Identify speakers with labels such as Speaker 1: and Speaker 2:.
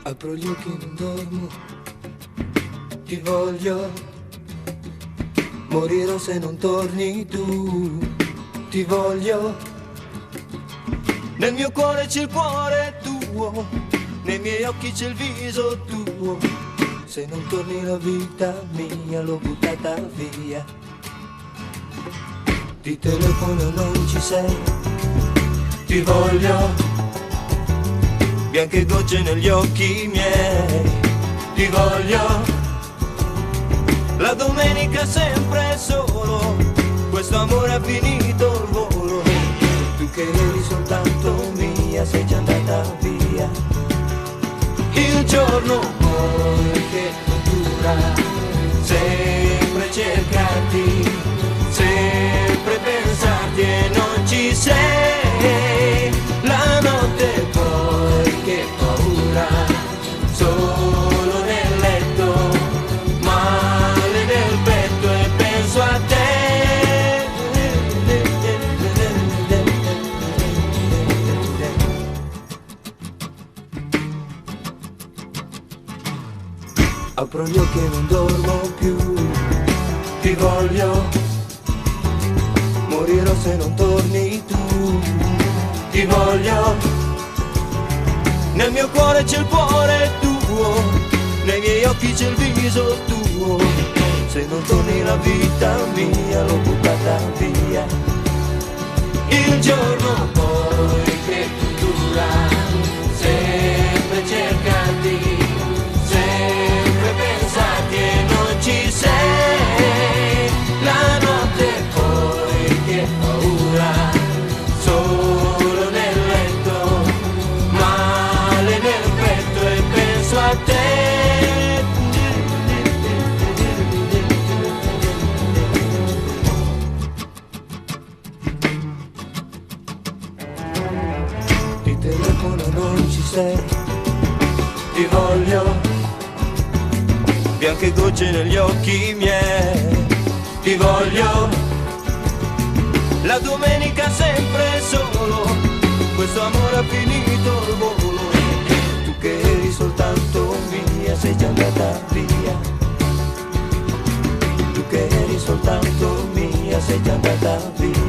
Speaker 1: Apro gli occhi e non dormo, ti voglio, morirò se non torni tu, ti voglio. Nel mio cuore c'è il cuore tuo, nei miei occhi c'è il viso tuo. Se non torni la vita mia l'ho buttata via. Ti telefono non ci sei, ti voglio. Bianche gocce negli occhi miei, ti voglio. La domenica sempre solo, questo amore ha finito il volo. Tu che eri soltanto mia, sei già andata via. Il giorno poi che non dura, sempre cercarti, sempre pensarti e non ci sei. La notte poi che paura, solo nel letto, male nel petto e penso a te. Apro gli occhi e non dormo più, ti voglio, morirò se non torni tu, ti voglio. Nel mio cuore c'è il cuore tuo, nei miei occhi c'è il viso tuo. Se non torni la vita mia l'ho buttata via. Il giorno poi che dura, sempre cercarti, sempre pensarti e non ci sei. La notte poi che paura, solo nel letto, male nel petto e penso a te. Ti telefono non ci sei, ti voglio. Bianche gocce negli occhi miei, ti voglio. La domenica sempre solo, questo amore ha finito il volo. Tu che eri soltanto mia, sei già andata via. Tu che eri soltanto mia, sei già andata via.